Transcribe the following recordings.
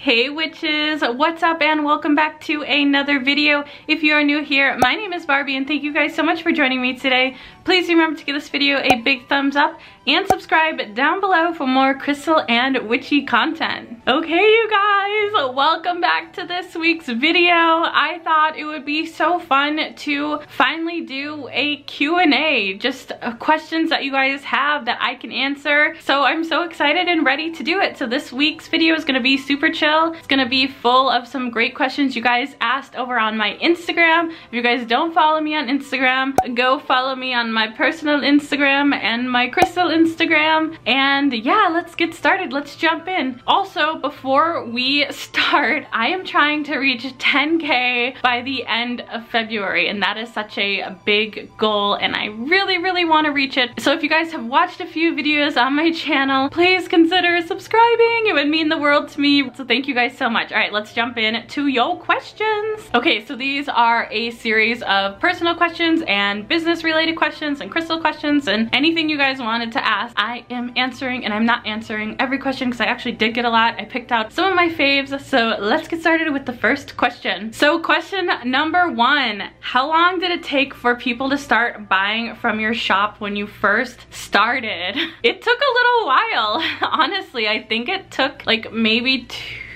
Hey witches, what's up and welcome back to another video. If you are new here, my name is Barbie and thank you guys so much for joining me today. Please remember to give this video a big thumbs up and subscribe down below for more crystal and witchy content. Okay you guys, welcome back to this week's video. I thought it would be so fun to finally do a Q&A, just questions that you guys have that I can answer. So I'm so excited and ready to do it. So this week's video is gonna be super chill. It's gonna be full of some great questions you guys asked over on my Instagram. If you guys don't follow me on Instagram, go follow me on my personal Instagram and my crystal Instagram. And yeah, let's get started. Let's jump in. Also, before we start, I am trying to reach 10K by the end of February, and that is such a big goal and I really want to reach it. So if you guys have watched a few videos on my channel, please consider subscribing. It would mean the world to me. So thank you guys so much. All right, let's jump in to your questions. Okay, so these are a series of personal questions and business related questions and crystal questions and anything you guys wanted to ask. I am answering, and I'm not answering every question because I actually did get a lot. I picked out some of my faves. So let's get started with the first question. So question number one, how long did it take for people to start buying from your shop when you first started? It took a little while. Honestly, I think it took like maybe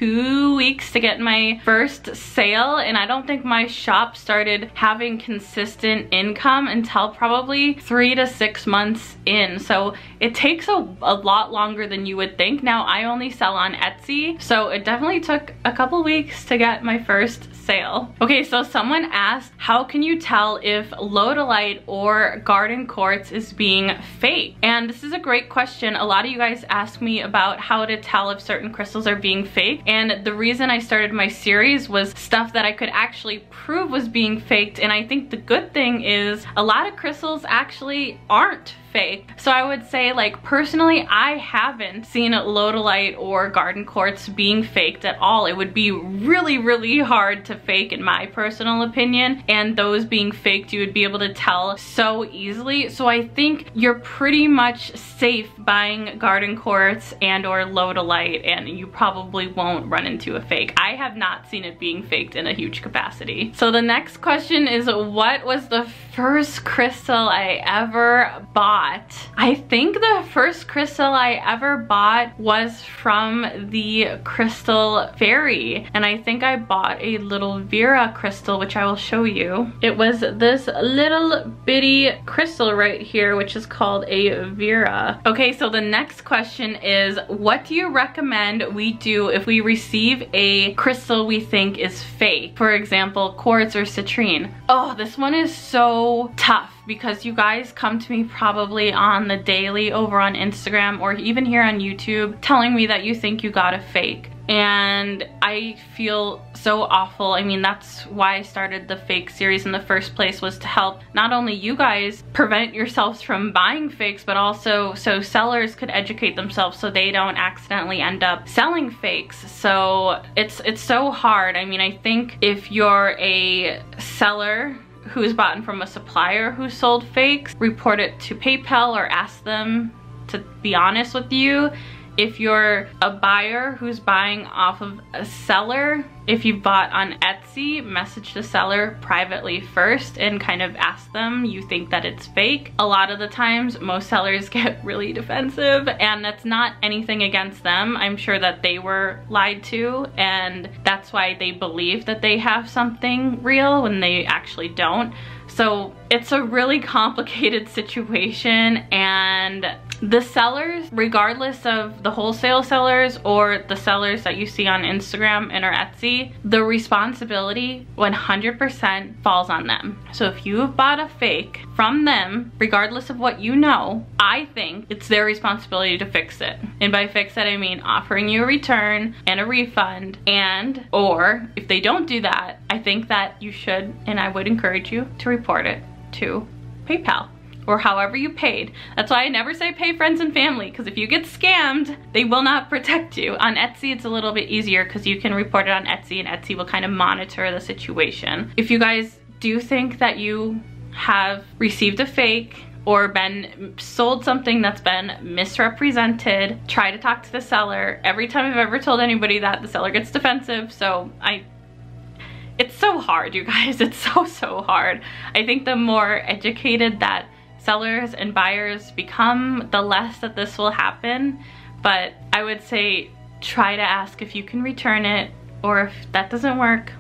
2 weeks to get my first sale, and I don't think my shop started having consistent income until probably 3 to 6 months in. So it takes a lot longer than you would think. Now I only sell on Etsy, so it definitely took a couple weeks to get my first sale. Okay, so someone asked, how can you tell if Lodolite or garden quartz is being fake? And this is a great question. A lot of you guys ask me about how to tell if certain crystals are being fake, and the reason I started my series was stuff that I could actually prove was being faked. And I think the good thing is a lot of crystals actually aren't fake. So I would say, like, personally, I haven't seen Lodolite or garden quartz being faked at all. It would be really hard to fake in my personal opinion, and those being faked you would be able to tell so easily. So I think you're pretty much safe buying garden quartz and or Lodolite, and you probably won't run into a fake. I have not seen it being faked in a huge capacity. So the next question is, what was the first crystal I ever bought? I think the first crystal I ever bought was from the Crystal Fairy, and I think I bought a little Vera crystal, which I will show you. It was this little bitty crystal right here, which is called a Vera. Okay, so the next question is, what do you recommend we do if we receive a crystal we think is fake? For example, quartz or citrine. Oh, this one is so tough, because you guys come to me probably on the daily over on Instagram or even here on YouTube telling me that you think you got a fake. And I feel so awful. I mean, that's why I started the fake series in the first place, was to help not only you guys prevent yourselves from buying fakes, but also so sellers could educate themselves so they don't accidentally end up selling fakes. So it's so hard. I mean, I think if you're a seller who's bought from a supplier who sold fakes, report it to PayPal or ask them to be honest with you. If you're a buyer who's buying off of a seller, if you bought on Etsy, message the seller privately first and kind of ask them, you think that it's fake. A lot of the times, most sellers get really defensive, and that's not anything against them. I'm sure that they were lied to, and that's why they believe that they have something real when they actually don't. So it's a really complicated situation, and the sellers, regardless of the wholesale sellers or the sellers that you see on Instagram and or Etsy, the responsibility 100% falls on them. So if you have bought a fake from them, regardless of what you know, I think it's their responsibility to fix it. And by fix it, I mean offering you a return and a refund, and or if they don't do that, I think that you should, and I would encourage you to report it to PayPal or however you paid. That's why I never say pay friends and family, because if you get scammed, they will not protect you. On Etsy, it's a little bit easier because you can report it on Etsy and Etsy will kind of monitor the situation. If you guys do think that you have received a fake or been sold something that's been misrepresented, try to talk to the seller. Every time I've ever told anybody that, the seller gets defensive. So it's so hard, you guys. It's so hard. I think the more educated that sellers and buyers become, the less that this will happen. But I would say try to ask if you can return it, or if that doesn't work,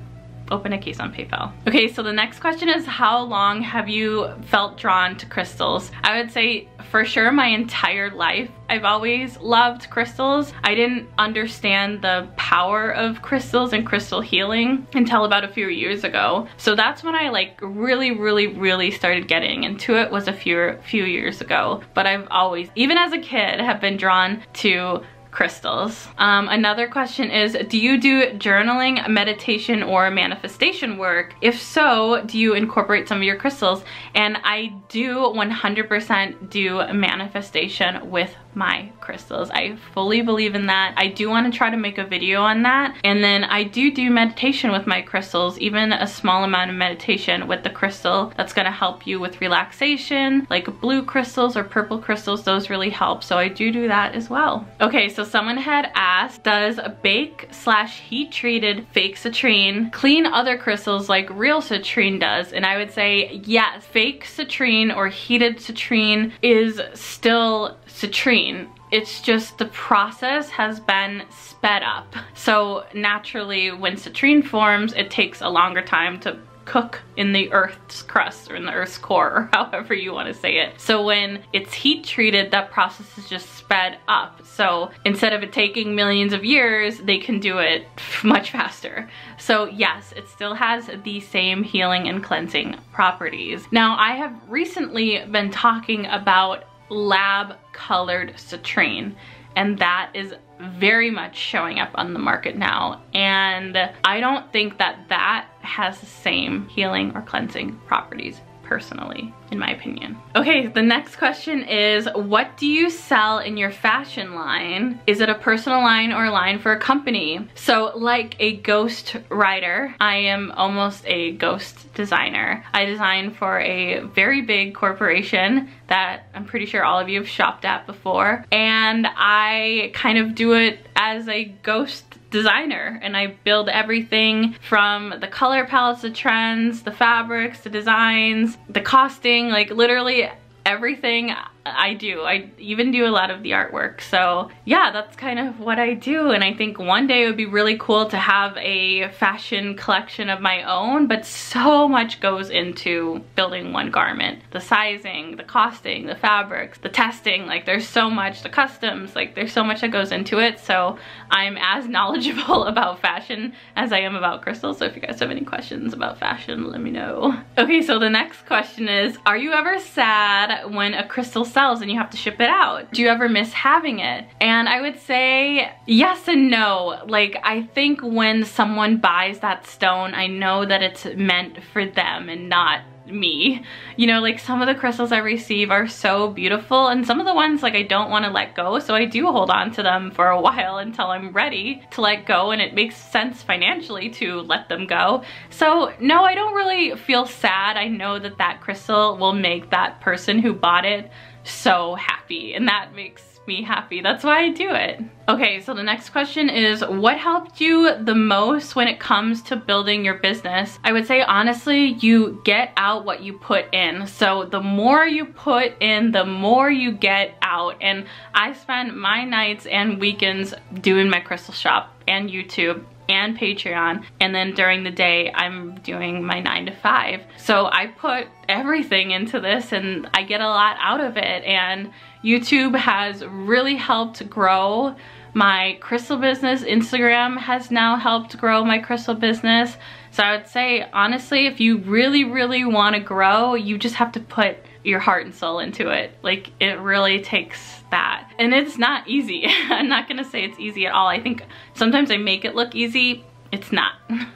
open a case on PayPal. Okay, so the next question is, how long have you felt drawn to crystals? I would say for sure my entire life I've always loved crystals. I didn't understand the power of crystals and crystal healing until about a few years ago. So that's when I like really started getting into it, was a few years ago. But I've always, even as a kid, have been drawn to crystals. Another question is, do you do journaling, meditation, or manifestation work? If so, do you incorporate some of your crystals? And I do 100% do manifestation with my crystals. I fully believe in that. I do want to try to make a video on that. And then I do meditation with my crystals, even a small amount of meditation with the crystal that's going to help you with relaxation, like blue crystals or purple crystals. Those really help. So I do that as well. Okay, so someone had asked, does bake/heat treated fake citrine clean other crystals like real citrine does? And I would say yes, fake citrine or heated citrine is still citrine. It's just the process has been sped up. So naturally when citrine forms, it takes a longer time to cook in the earth's crust or in the earth's core, or however you want to say it. So when it's heat treated, that process is just sped up. So instead of it taking millions of years, they can do it much faster. So yes, it still has the same healing and cleansing properties. Now I have recently been talking about lab colored citrine, and that is very much showing up on the market now, and I don't think that that has the same healing or cleansing properties personally, in my opinion. Okay, the next question is, what do you sell in your fashion line? Is it a personal line or a line for a company? So like a ghost writer, I am almost a ghost designer. I design for a very big corporation that I'm pretty sure all of you have shopped at before, and I kind of do it as a ghost designer, and I build everything from the color palettes, the trends, the fabrics, the designs, the costing, like literally everything I do. I even do a lot of the artwork. So yeah, that's kind of what I do. And I think one day it would be really cool to have a fashion collection of my own, but so much goes into building one garment. The sizing, the costing, the fabrics, the testing, like there's so much, the customs, like there's so much that goes into it. So I'm as knowledgeable about fashion as I am about crystals. So if you guys have any questions about fashion, let me know. Okay, so the next question is, are you ever sad when a crystal sells and you have to ship it out? Do you ever miss having it? And I would say yes and no. Like, I think when someone buys that stone, I know that it's meant for them and not me. You know, like some of the crystals I receive are so beautiful, and some of the ones like I don't want to let go, so I do hold on to them for a while until I'm ready to let go and it makes sense financially to let them go. So no, I don't really feel sad. I know that that crystal will make that person who bought it so happy, and that makes me happy. That's why I do it. Okay, so the next question is, what helped you the most when it comes to building your business? I would say honestly, you get out what you put in. So the more you put in, the more you get out. And I spend my nights and weekends doing my crystal shop and YouTube and Patreon, and then during the day I'm doing my 9 to 5. So I put everything into this and I get a lot out of it, and YouTube has really helped grow my crystal business. Instagram has now helped grow my crystal business. So I would say honestly, if you really want to grow, you just have to put your heart and soul into it. Like, it really takes that. And it's not easy. I'm not gonna say it's easy at all. I think sometimes I make it look easy it's not.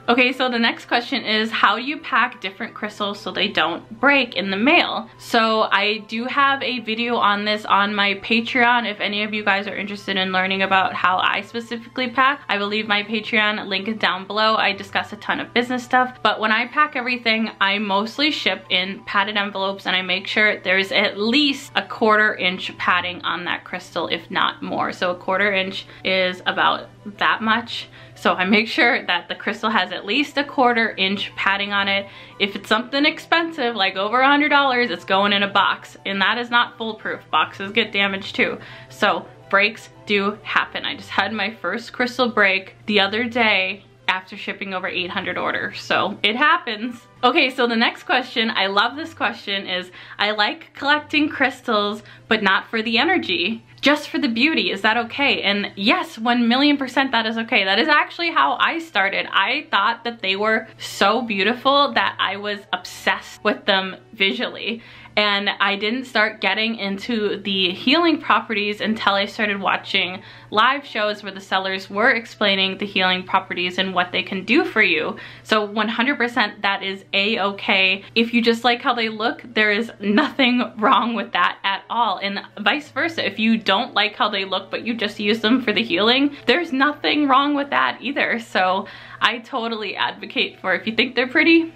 Okay, so the next question is, how do you pack different crystals so they don't break in the mail? So I do have a video on this on my Patreon. If any of you guys are interested in learning about how I specifically pack, I will leave my Patreon link down below. I discuss a ton of business stuff, but when I pack everything, I mostly ship in padded envelopes, and I make sure there's at least a 1/4 inch padding on that crystal, if not more. So a 1/4 inch is about that much. So I make sure that the crystal has at least a 1/4 inch padding on it. If it's something expensive, like over $100, it's going in a box, and that is not foolproof. Boxes get damaged too. So breaks do happen. I just had my first crystal break the other day after shipping over 800 orders, so it happens. Okay, so the next question, I love this question, is I like collecting crystals, but not for the energy, just for the beauty. Is that okay? And yes, 1,000,000% that is okay. That is actually how I started. I thought that they were so beautiful that I was obsessed with them visually. And I didn't start getting into the healing properties until I started watching live shows where the sellers were explaining the healing properties and what they can do for you. So 100% that is a-okay. If you just like how they look, there is nothing wrong with that at all. And vice versa, if you don't like how they look but you just use them for the healing, there's nothing wrong with that either. So I totally advocate for, if you think they're pretty,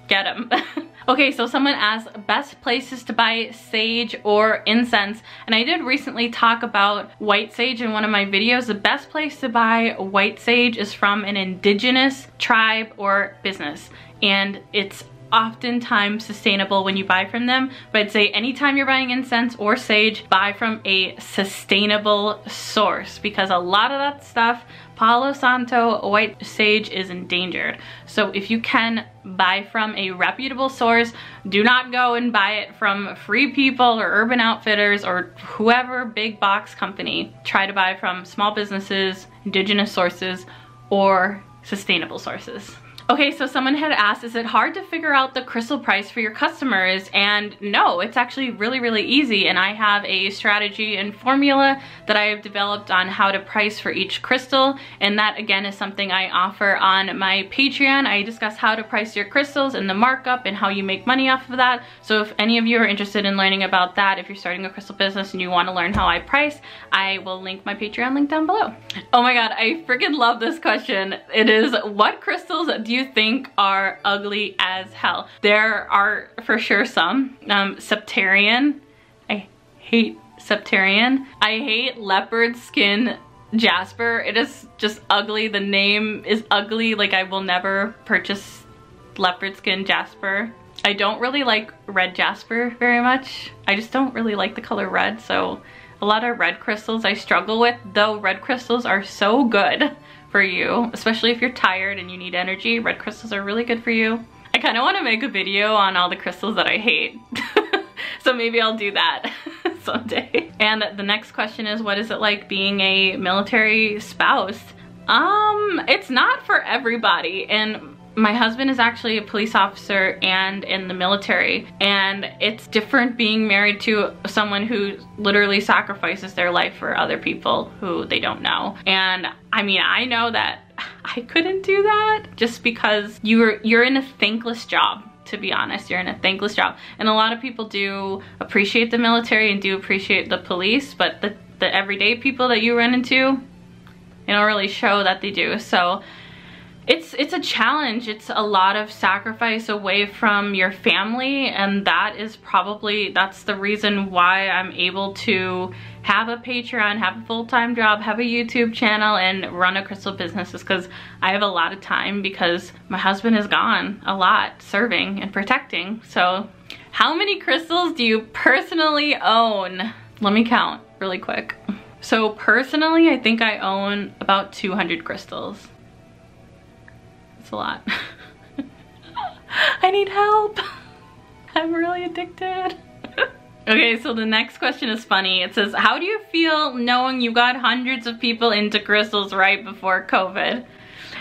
get them. Okay, so someone asked best places to buy sage or incense, and I did recently talk about white sage in one of my videos. The best place to buy white sage is from an indigenous tribe or business, and it's oftentimes sustainable when you buy from them. But I'd say anytime you're buying incense or sage, buy from a sustainable source, because a lot of that stuff, Palo Santo white sage, is endangered. So if you can buy from a reputable source, do not go and buy it from Free People or Urban Outfitters or whoever big box company. Try to buy from small businesses, indigenous sources, or sustainable sources. Okay, so someone had asked, is it hard to figure out the crystal price for your customers? And no, it's actually really, really easy. And I have a strategy and formula that I have developed on how to price for each crystal. And that, again, is something I offer on my Patreon. I discuss how to price your crystals and the markup and how you make money off of that. So if any of you are interested in learning about that, if you're starting a crystal business and you want to learn how I price, I will link my Patreon link down below. Oh my God, I freaking love this question. It is, what crystals do you think are ugly as hell? There are for sure some. Septarian. I hate Septarian. I hate leopard skin jasper. It is just ugly. The name is ugly. Like, I will never purchase leopard skin jasper. I don't really like red jasper very much. I just don't really like the color red, so a lot of red crystals I struggle with, though red crystals are so good for you, especially if you're tired and you need energy. Red crystals are really good for you. I kind of want to make a video on all the crystals that I hate. So maybe I'll do that someday. And the next question is, what is it like being a military spouse? It's not for everybody. And my husband is actually a police officer and in the military, and it's different being married to someone who literally sacrifices their life for other people who they don't know. And I mean, I know that I couldn't do that, just because you're in a thankless job. To be honest, you're in a thankless job. And a lot of people do appreciate the military and do appreciate the police, but the everyday people that you run into, they don't really show that they do. So it's a challenge. It's a lot of sacrifice away from your family, and that's the reason why I'm able to have a Patreon, have a full-time job, have a YouTube channel, and run a crystal business, is because I have a lot of time, because my husband is gone a lot serving and protecting. So how many crystals do you personally own? Let me count really quick. So personally, I think I own about 200 crystals. A lot. I need help. I'm really addicted. Okay, so the next question is funny. It says, how do you feel knowing you got hundreds of people into crystals right before COVID?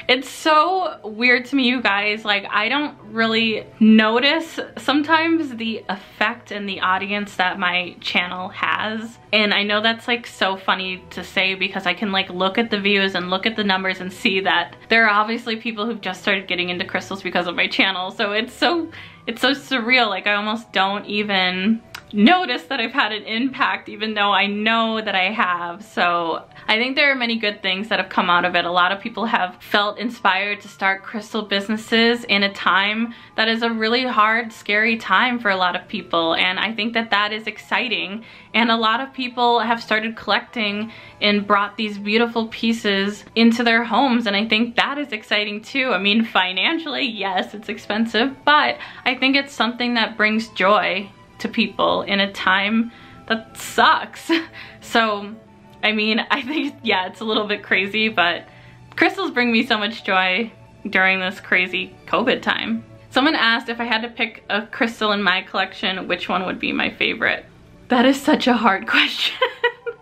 It's so weird to me, you guys. Like, I don't really notice sometimes the effect and the audience that my channel has. And I know that's like so funny to say because I can like look at the views and look at the numbers and see that there are obviously people who've just started getting into crystals because of my channel. So it's so surreal. Like, I almost don't even notice that I've had an impact, even though I know that I have. So I think there are many good things that have come out of it. A lot of people have felt inspired to start crystal businesses in a time that is a really hard, scary time for a lot of people. And I think that that is exciting. And a lot of people have started collecting and brought these beautiful pieces into their homes. And I think that is exciting too. I mean, financially, yes, it's expensive, but I think it's something that brings joy to people in a time that sucks. So, I mean, I think, yeah, it's a little bit crazy, but crystals bring me so much joy during this crazy COVID time. Someone asked if I had to pick a crystal in my collection, which one would be my favorite? That is such a hard question.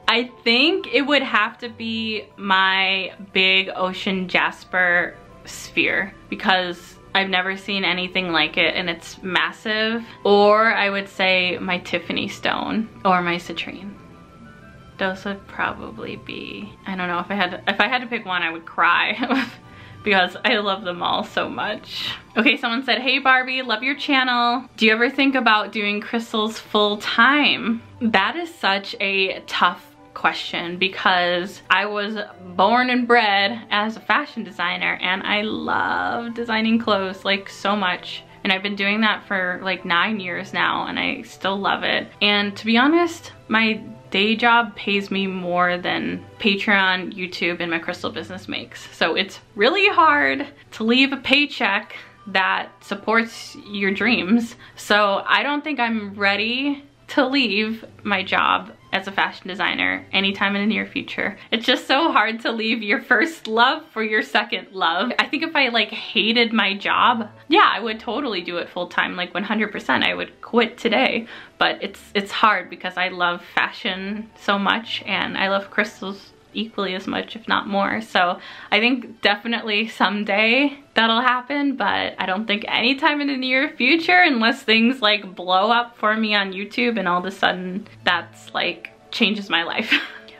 I think it would have to be my big ocean jasper sphere because I've never seen anything like it and it's massive. Or I would say my Tiffany stone or my citrine. Those would probably be, I don't know, if I had to pick one, I would cry because I love them all so much. Okay, someone said, hey Barbie, love your channel. Do you ever think about doing crystals full time? That is such a tough question because I was born and bred as a fashion designer and I love designing clothes like so much. And I've been doing that for like 9 years now and I still love it. And to be honest, my day job pays me more than Patreon, YouTube, and my crystal business makes. So it's really hard to leave a paycheck that supports your dreams. So I don't think I'm ready to leave my job as a fashion designer anytime in the near future. It's just so hard to leave your first love for your second love. I think if I like hated my job, yeah, I would totally do it full time, like 100%. I would quit today. But it's hard because I love fashion so much and I love crystals equally as much, if not more. So I think definitely someday that'll happen, but I don't think anytime in the near future unless things like blow up for me on YouTube and all of a sudden that's like changes my life.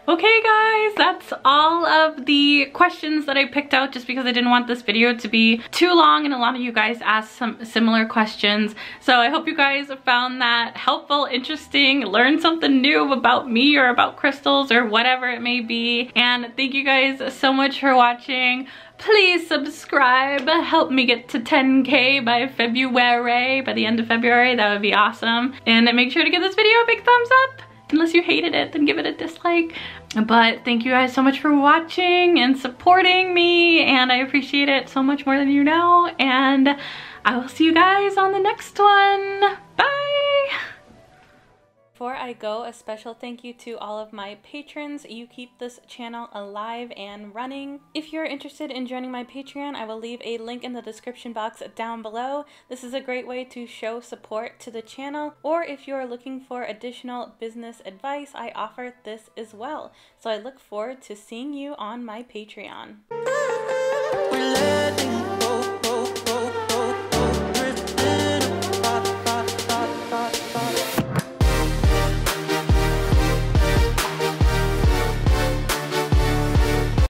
Okay guys, that's all of the questions that I picked out just because I didn't want this video to be too long and a lot of you guys asked some similar questions. So I hope you guys found that helpful, interesting, learned something new about me or about crystals or whatever it may be. And thank you guys so much for watching. Please subscribe, help me get to 10K by February, by the end of February, that would be awesome. And make sure to give this video a big thumbs up. Unless you hated it, then give it a dislike. But thank you guys so much for watching and supporting me, and I appreciate it so much more than you know. And I will see you guys on the next one. Bye! Before I go, a special thank you to all of my patrons. You keep this channel alive and running. If you're interested in joining my Patreon, I will leave a link in the description box down below. This is a great way to show support to the channel, or if you're looking for additional business advice, I offer this as well. So I look forward to seeing you on my Patreon.